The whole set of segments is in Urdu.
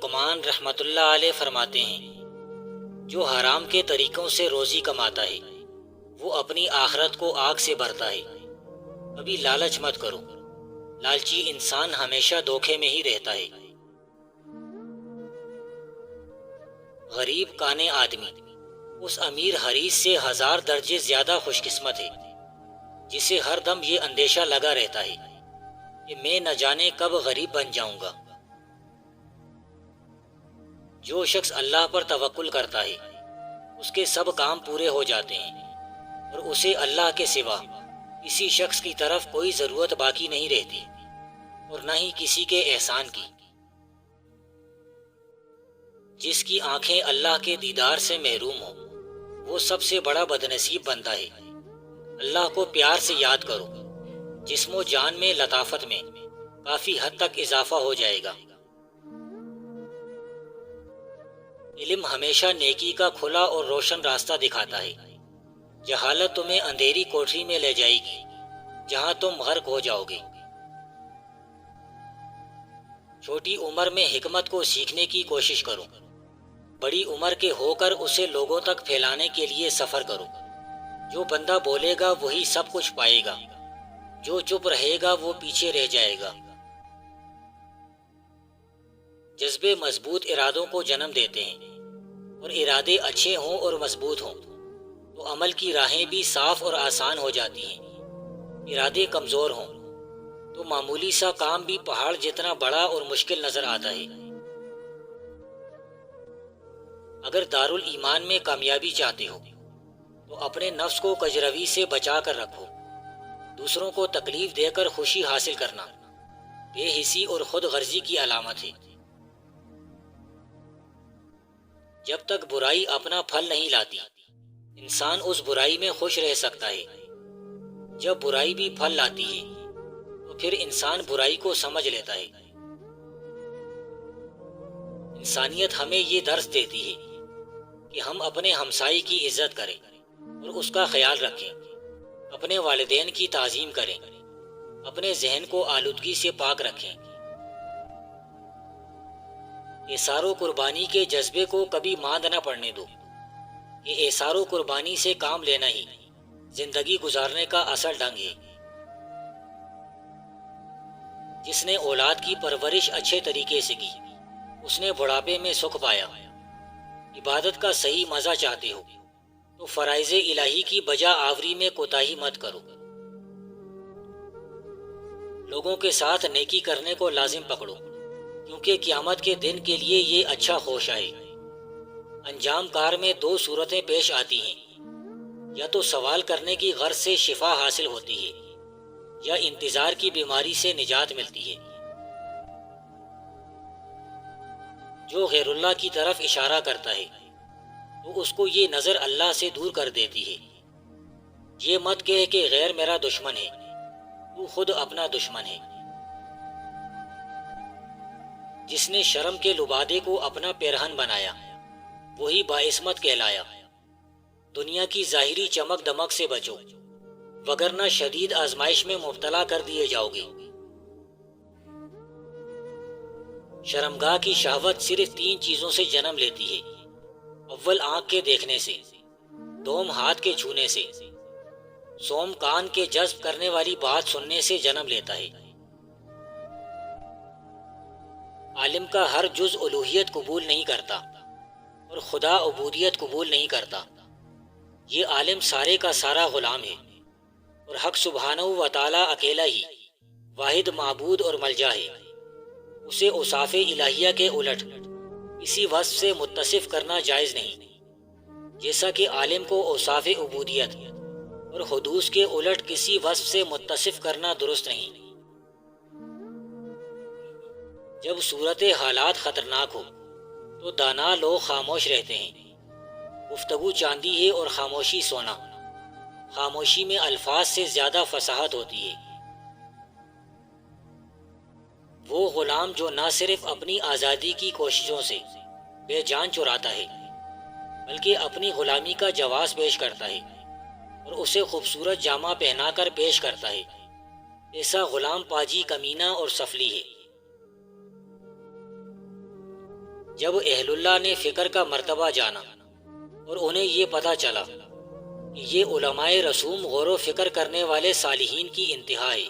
لقمان رحمۃ اللہ علیہ فرماتے ہیں، جو حرام کے طریقوں سے روزی کماتا ہے وہ اپنی آخرت کو آگ سے بھرتا ہے۔ کبھی لالچ مت کرو، لالچی انسان ہمیشہ دھوکے میں ہی رہتا ہے۔ غریب کانے آدمی اس امیر حریص سے 1000 درجے زیادہ خوش قسمت ہے، جسے ہر دم یہ اندیشہ لگا رہتا ہے کہ میں نہ جانے کب غریب بن جاؤں گا۔ جو شخص اللہ پر توکل کرتا ہے اس کے سب کام پورے ہو جاتے ہیں، اور اسے اللہ کے سوا کسی شخص کی طرف کوئی ضرورت باقی نہیں رہتی، اور نہ ہی کسی کے احسان کی۔ جس کی آنکھیں اللہ کے دیدار سے محروم ہوں وہ سب سے بڑا بدنصیب بنتا ہے۔ اللہ کو پیار سے یاد کرو، جسم و جان میں لطافت میں کافی حد تک اضافہ ہو جائے گا۔ علم ہمیشہ نیکی کا کھلا اور روشن راستہ دکھاتا ہے، جہالت تمہیں اندھیری کوٹری میں لے جائے گی جہاں تم غرق ہو جاؤ گے۔ چھوٹی عمر میں حکمت کو سیکھنے کی کوشش کرو، بڑی عمر کے ہو کر اسے لوگوں تک پھیلانے کے لیے سفر کرو۔ جو بندہ بولے گا وہی سب کچھ پائے گا، جو چپ رہے گا وہ پیچھے رہ جائے گا۔ جذبے مضبوط ارادوں کو جنم دیتے ہیں، اور ارادے اچھے ہوں اور مضبوط ہوں تو عمل کی راہیں بھی صاف اور آسان ہو جاتی ہیں۔ ارادے کمزور ہوں تو معمولی سا کام بھی پہاڑ جتنا بڑا اور مشکل نظر آتا ہے۔ اگر دارالایمان میں کامیابی چاہتے ہو تو اپنے نفس کو کجروی سے بچا کر رکھو۔ دوسروں کو تکلیف دے کر خوشی حاصل کرنا بے حسی اور خود غرضی کی علامت ہے۔ جب تک برائی اپنا پھل نہیں لاتی انسان اس برائی میں خوش رہ سکتا ہے۔ جب برائی بھی پھل لاتی ہے تو پھر انسان برائی کو سمجھ لیتا ہے۔ انسانیت ہمیں یہ درس دیتی ہے کہ ہم اپنے ہمسائے کی عزت کریں اور اس کا خیال رکھیں، اپنے والدین کی تعظیم کریں، اپنے ذہن کو آلودگی سے پاک رکھیں۔ ایثار و قربانی کے جذبے کو کبھی ماند نہ پڑنے دو۔ یہ ایثار و قربانی سے کام لینا ہی زندگی گزارنے کا اصل ڈھنگ ہے۔ جس نے اولاد کی پرورش اچھے طریقے سے کی اس نے بڑھاپے میں سکھ پایا۔ عبادت کا صحیح مزہ چاہتے ہو تو فرائض الہی کی بجا آوری میں کوتاہی مت کرو۔ لوگوں کے ساتھ نیکی کرنے کو لازم پکڑو، کیونکہ قیامت کے دن کے لیے یہ اچھا خوشہ ہے۔ انجام کار میں 2 صورتیں پیش آتی ہیں، یا تو سوال کرنے کی غرض سے شفا حاصل ہوتی ہے یا انتظار کی بیماری سے نجات ملتی ہے۔ جو غیر اللہ کی طرف اشارہ کرتا ہے تو اس کو یہ نظر اللہ سے دور کر دیتی ہے۔ یہ مت کہے کہ غیر میرا دشمن ہے، تو خود اپنا دشمن ہے۔ جس نے شرم کے لبادے کو اپنا پیرہن بنایا وہی باعصمت کہلایا۔ دنیا کی ظاہری چمک دمک سے بچو، وگرنہ شدید آزمائش میں مبتلا کر دیے جاؤ گے۔ شرمگاہ کی شہوت صرف 3 چیزوں سے جنم لیتی ہے۔ اول آنکھ کے دیکھنے سے، دوم ہاتھ کے چھونے سے، سوم کان کے جذب کرنے والی بات سننے سے جنم لیتا ہے۔ عالم کا ہر جز الوہیت قبول نہیں کرتا اور خدا عبودیت قبول نہیں کرتا۔ یہ عالم سارے کا سارا غلام ہے، اور حق سبحانہ و تعالی اکیلا ہی واحد معبود اور ملجا ہے۔ اسے اوصاف الہیہ کے الٹ کسی وصف سے متصف کرنا جائز نہیں، جیسا کہ عالم کو اوصاف عبودیت اور حدوث کے الٹ کسی وصف سے متصف کرنا درست نہیں۔ جب صورت حالات خطرناک ہو تو دانا لوگ خاموش رہتے ہیں۔ گفتگو چاندی ہے اور خاموشی سونا۔ خاموشی میں الفاظ سے زیادہ فصاحت ہوتی ہے۔ وہ غلام جو نہ صرف اپنی آزادی کی کوششوں سے بے جان چراتا ہے بلکہ اپنی غلامی کا جواز پیش کرتا ہے اور اسے خوبصورت جامہ پہنا کر پیش کرتا ہے، ایسا غلام پاجی کمینہ اور سفلی ہے۔ جب اہل اللہ نے فکر کا مرتبہ جانا اور انہیں یہ پتہ چلا کہ یہ علماء رسوم غور و فکر کرنے والے صالحین کی انتہا ہے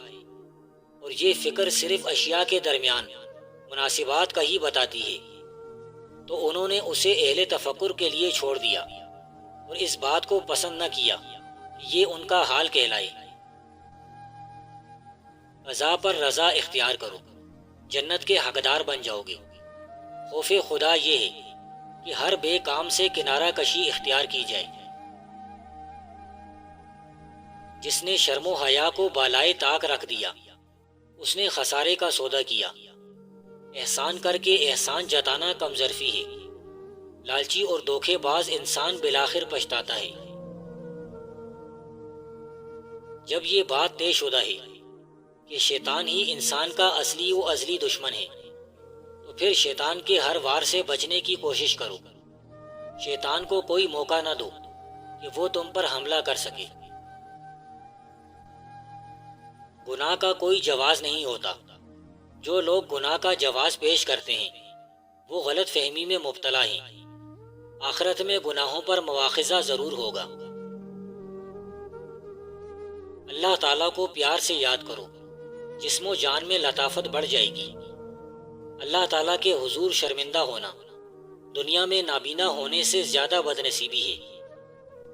اور یہ فکر صرف اشیاء کے درمیان مناسبات کا ہی بتاتی ہے، تو انہوں نے اسے اہل تفکر کے لیے چھوڑ دیا اور اس بات کو پسند نہ کیا کہ یہ ان کا حال کہلائے۔ قضا پر رضا اختیار کرو، جنت کے حقدار بن جاؤ گے۔ خوف خدا یہ ہے کہ ہر بے کام سے کنارہ کشی اختیار کی جائے۔ جس نے شرم و حیا کو بالائے طاق رکھ دیا، اس نے خسارے کا سودا کیا۔ احسان کر کے احسان جتانا کم ظرفی ہے، لالچی اور دھوکے باز انسان بالآخر پچھتاتا ہے۔ جب یہ بات طے شدہ ہے کہ شیطان ہی انسان کا اصلی و ازلی دشمن ہے، تو پھر شیطان کے ہر وار سے بچنے کی کوشش کرو۔ شیطان کو کوئی موقع نہ دو کہ وہ تم پر حملہ کر سکے۔ گناہ کا کوئی جواز نہیں ہوتا۔ جو لوگ گناہ کا جواز پیش کرتے ہیں وہ غلط فہمی میں مبتلا ہیں۔ آخرت میں گناہوں پر مواخذہ ضرور ہوگا۔ اللہ تعالیٰ کو پیار سے یاد کرو، جسم و جان میں لطافت بڑھ جائے گی۔ اللہ تعالیٰ کے حضور شرمندہ ہونا دنیا میں نابینا ہونے سے زیادہ بد نصیبی ہے،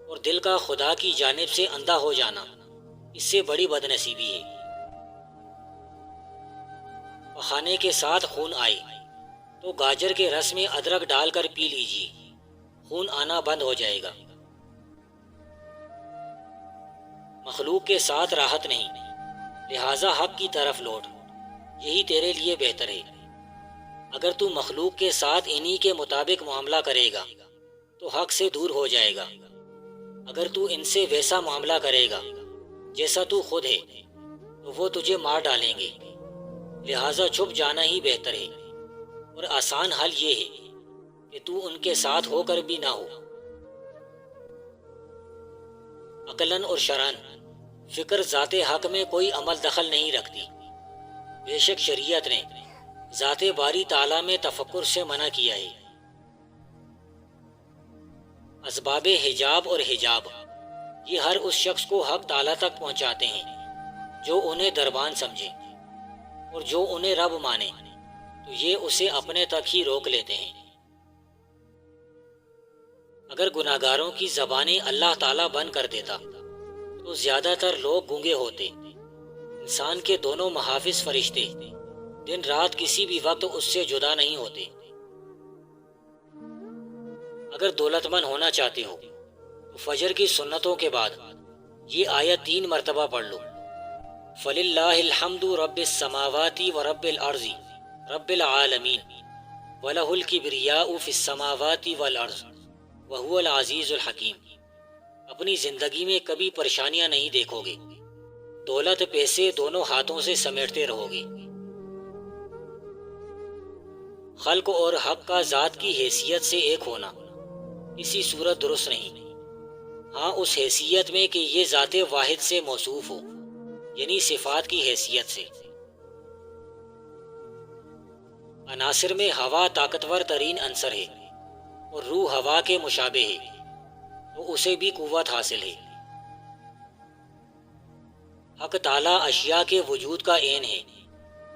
اور دل کا خدا کی جانب سے اندھا ہو جانا اس سے بڑی بد نصیبی ہے۔ پخانے کے ساتھ خون آئے تو گاجر کے رس میں ادرک ڈال کر پی لیجیے، خون آنا بند ہو جائے گا۔ مخلوق کے ساتھ راحت نہیں، لہٰذا حق کی طرف لوٹ، یہی تیرے لیے بہتر ہے۔ اگر تو مخلوق کے ساتھ انہی کے مطابق معاملہ کرے گا تو حق سے دور ہو جائے گا۔ اگر تو ان سے ویسا معاملہ کرے گا جیسا تو خود ہے تو وہ تجھے مار ڈالیں گے، لہٰذا چھپ جانا ہی بہتر ہے، اور آسان حل یہ ہے کہ تو ان کے ساتھ ہو کر بھی نہ ہو۔ عقلاً اور شرعاً فکر ذات حق میں کوئی عمل دخل نہیں رکھتی۔ بے شک شریعت نے ذات باری تعالیٰ میں تفکر سے منع کیا ہے۔ اسباب حجاب اور حجاب یہ ہر اس شخص کو حق تعالیٰ تک پہنچاتے ہیں جو انہیں دربان سمجھے، اور جو انہیں رب مانے تو یہ اسے اپنے تک ہی روک لیتے ہیں۔ اگر گناہگاروں کی زبانیں اللہ تعالیٰ بند کر دیتا تو زیادہ تر لوگ گونگے ہوتے۔ انسان کے دونوں محافظ فرشتے دن رات کسی بھی وقت اس سے جدا نہیں ہوتے۔ اگر دولت مند ہونا چاہتے ہو تو فجر کی سنتوں کے بعد یہ آیت 3 مرتبہ پڑھ لو۔ فَلِلَّهِ الْحَمْدُ رَبِّ السَّمَاوَاتِ وَرَبِّ الْأَرْضِ رَبِّ الْعَالَمِينَ وَلَهُ الْكِبْرِيَاءُ فِي السَّمَاوَاتِ وَالْأَرْضِ وَهُوَ الْعَزِيزُ الْحَكِيمُ۔ اپنی زندگی میں کبھی پریشانیاں نہیں دیکھو گے، دولت پیسے دونوں ہاتھوں سے سمیٹتے رہو گے۔ خلق اور حق کا ذات کی حیثیت سے ایک ہونا کسی صورت درست نہیں، ہاں اس حیثیت میں کہ یہ ذات واحد سے موصوف ہو، یعنی صفات کی حیثیت سے۔ عناصر میں ہوا طاقتور ترین عنصر ہے اور روح ہوا کے مشابہ ہے، تو اسے بھی قوت حاصل ہے۔ حق تعالیٰ اشیاء کے وجود کا عین ہے،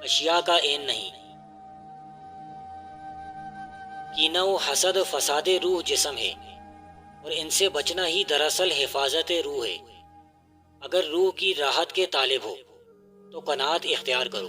اشیاء کا عین نہیں۔ کینہ و حسد فساد روح جسم ہے، اور ان سے بچنا ہی دراصل حفاظت روح ہے۔ اگر روح کی راحت کے طالب ہو تو قناعت اختیار کرو۔